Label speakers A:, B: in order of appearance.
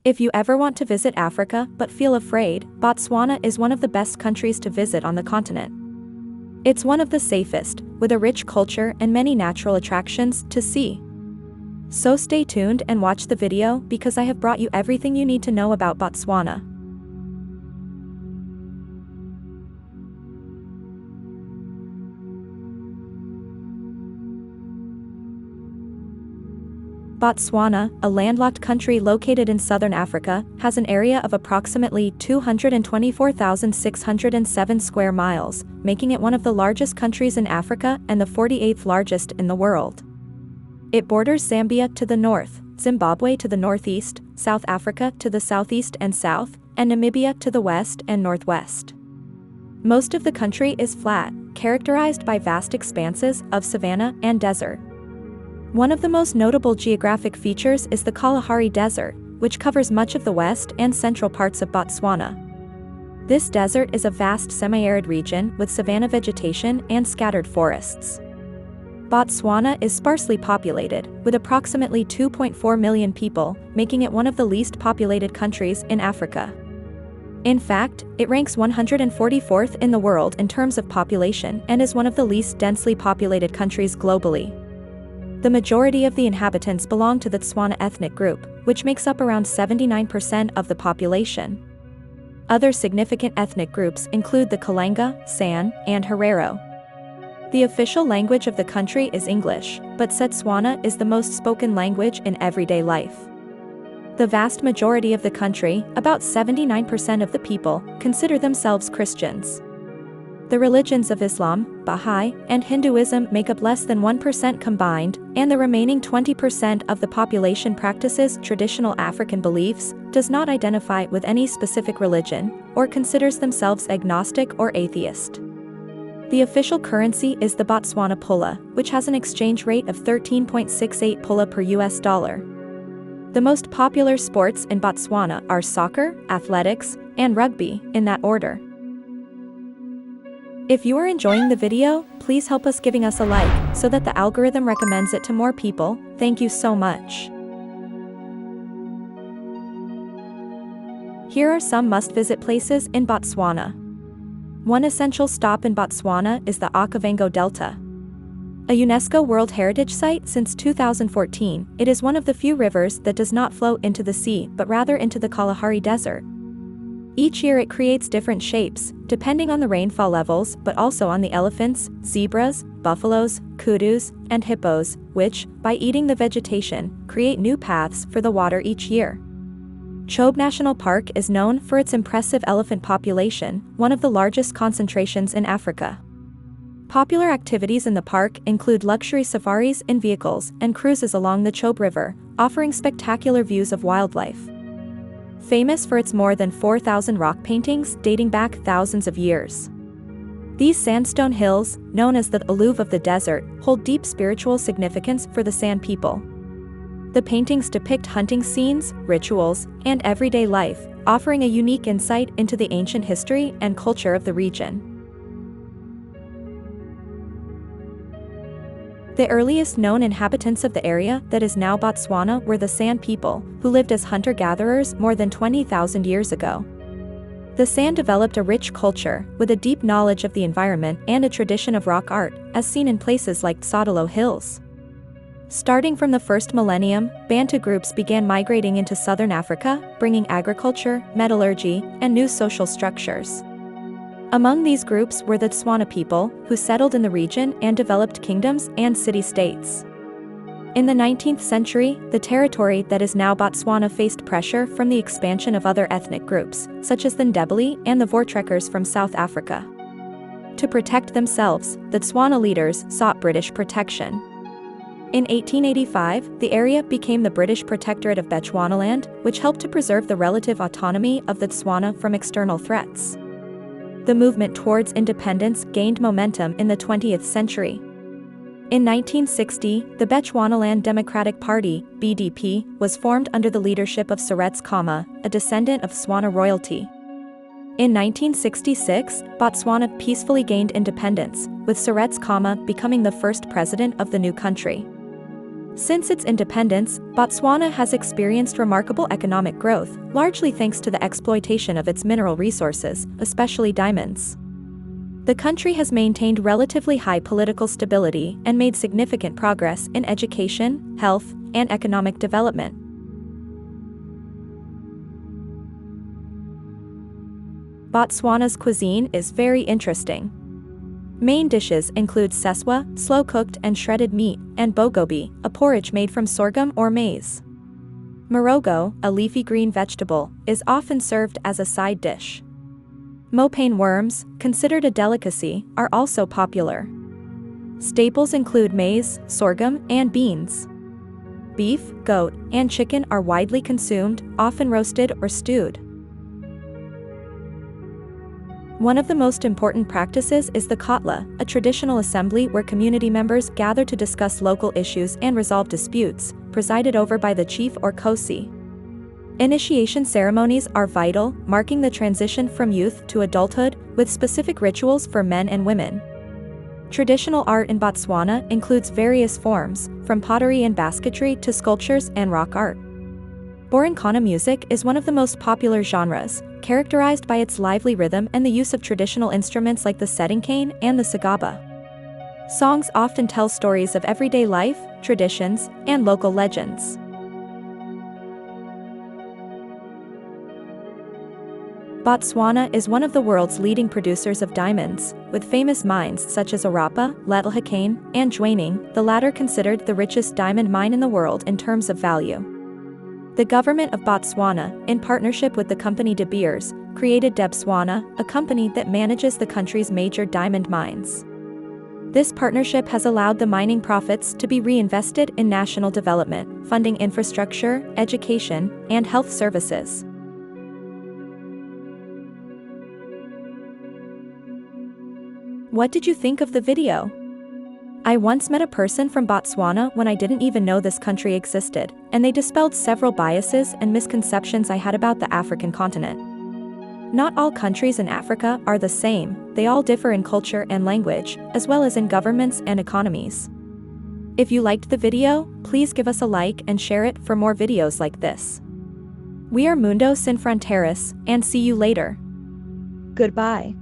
A: If you ever want to visit Africa but feel afraid, Botswana is one of the best countries to visit on the continent. It's one of the safest, with a rich culture and many natural attractions to see. So stay tuned and watch the video because I have brought you everything you need to know about Botswana. Botswana, a landlocked country located in southern Africa, has an area of approximately 224,607 square miles, making it one of the largest countries in Africa and the 48th largest in the world. It borders Zambia to the north, Zimbabwe to the northeast, South Africa to the southeast and south, and Namibia to the west and northwest. Most of the country is flat, characterized by vast expanses of savanna and desert. One of the most notable geographic features is the Kalahari Desert, which covers much of the west and central parts of Botswana. This desert is a vast semi-arid region with savanna vegetation and scattered forests. Botswana is sparsely populated, with approximately 2.4 million people, making it one of the least populated countries in Africa. In fact, it ranks 144th in the world in terms of population and is one of the least densely populated countries globally. The majority of the inhabitants belong to the Tswana ethnic group, which makes up around 79% of the population. Other significant ethnic groups include the Kalenga, San, and Herero. The official language of the country is English, but Setswana is the most spoken language in everyday life. The vast majority of the country, about 79% of the people, consider themselves Christians. The religions of Islam, Baha'i, and Hinduism make up less than 1% combined, and the remaining 20% of the population practices traditional African beliefs, does not identify with any specific religion, or considers themselves agnostic or atheist. The official currency is the Botswana pula, which has an exchange rate of 13.68 pula per US dollar. The most popular sports in Botswana are soccer, athletics, and rugby, in that order. If you are enjoying the video, please help us giving us a like, so that the algorithm recommends it to more people. Thank you so much. Here are some must-visit places in Botswana. One essential stop in Botswana is the Okavango Delta. A UNESCO World Heritage Site since 2014, it is one of the few rivers that does not flow into the sea but rather into the Kalahari Desert. Each year it creates different shapes, depending on the rainfall levels but also on the elephants, zebras, buffaloes, kudus, and hippos, which, by eating the vegetation, create new paths for the water each year. Chobe National Park is known for its impressive elephant population, one of the largest concentrations in Africa. Popular activities in the park include luxury safaris in vehicles and cruises along the Chobe River, offering spectacular views of wildlife. Famous for its more than 4,000 rock paintings dating back thousands of years. These sandstone hills, known as the Alluve of the desert, hold deep spiritual significance for the San people. The paintings depict hunting scenes, rituals, and everyday life, offering a unique insight into the ancient history and culture of the region. The earliest known inhabitants of the area that is now Botswana were the San people, who lived as hunter-gatherers more than 20,000 years ago. The San developed a rich culture, with a deep knowledge of the environment and a tradition of rock art, as seen in places like Tsodolo Hills. Starting from the first millennium, Bantu groups began migrating into southern Africa, bringing agriculture, metallurgy, and new social structures. Among these groups were the Tswana people, who settled in the region and developed kingdoms and city-states. In the 19th century, the territory that is now Botswana faced pressure from the expansion of other ethnic groups, such as the Ndebele and the Voortrekkers from South Africa. To protect themselves, the Tswana leaders sought British protection. In 1885, the area became the British Protectorate of Bechuanaland, which helped to preserve the relative autonomy of the Tswana from external threats. The movement towards independence gained momentum in the 20th century. In 1960, the Bechuanaland Democratic Party, BDP, was formed under the leadership of Seretse Khama, a descendant of Tswana royalty. In 1966, Botswana peacefully gained independence, with Seretse Khama becoming the first president of the new country. Since its independence, Botswana has experienced remarkable economic growth, largely thanks to the exploitation of its mineral resources, especially diamonds. The country has maintained relatively high political stability and made significant progress in education, health, and economic development. Botswana's cuisine is very interesting. Main dishes include seswa, slow-cooked and shredded meat, and bogobi, a porridge made from sorghum or maize. Morogo, a leafy green vegetable, is often served as a side dish. Mopane worms, considered a delicacy, are also popular. Staples include maize, sorghum, and beans. Beef, goat, and chicken are widely consumed, often roasted or stewed. One of the most important practices is the kotla, a traditional assembly where community members gather to discuss local issues and resolve disputes, presided over by the chief or kosi. Initiation ceremonies are vital, marking the transition from youth to adulthood, with specific rituals for men and women. Traditional art in Botswana includes various forms, from pottery and basketry to sculptures and rock art. Borinkana music is one of the most popular genres, characterized by its lively rhythm and the use of traditional instruments like the setting and the sagaba. Songs often tell stories of everyday life, traditions, and local legends. Botswana is one of the world's leading producers of diamonds, with famous mines such as Orapa, Lettelhakane, and Jwaneng, the latter considered the richest diamond mine in the world in terms of value. The government of Botswana, in partnership with the company De Beers, created Debswana, a company that manages the country's major diamond mines. This partnership has allowed the mining profits to be reinvested in national development, funding infrastructure, education, and health services. What did you think of the video? I once met a person from Botswana when I didn't even know this country existed, and they dispelled several biases and misconceptions I had about the African continent. Not all countries in Africa are the same, they all differ in culture and language, as well as in governments and economies. If you liked the video, please give us a like and share it for more videos like this. We are Mundo Sin Fronteras, and see you later. Goodbye.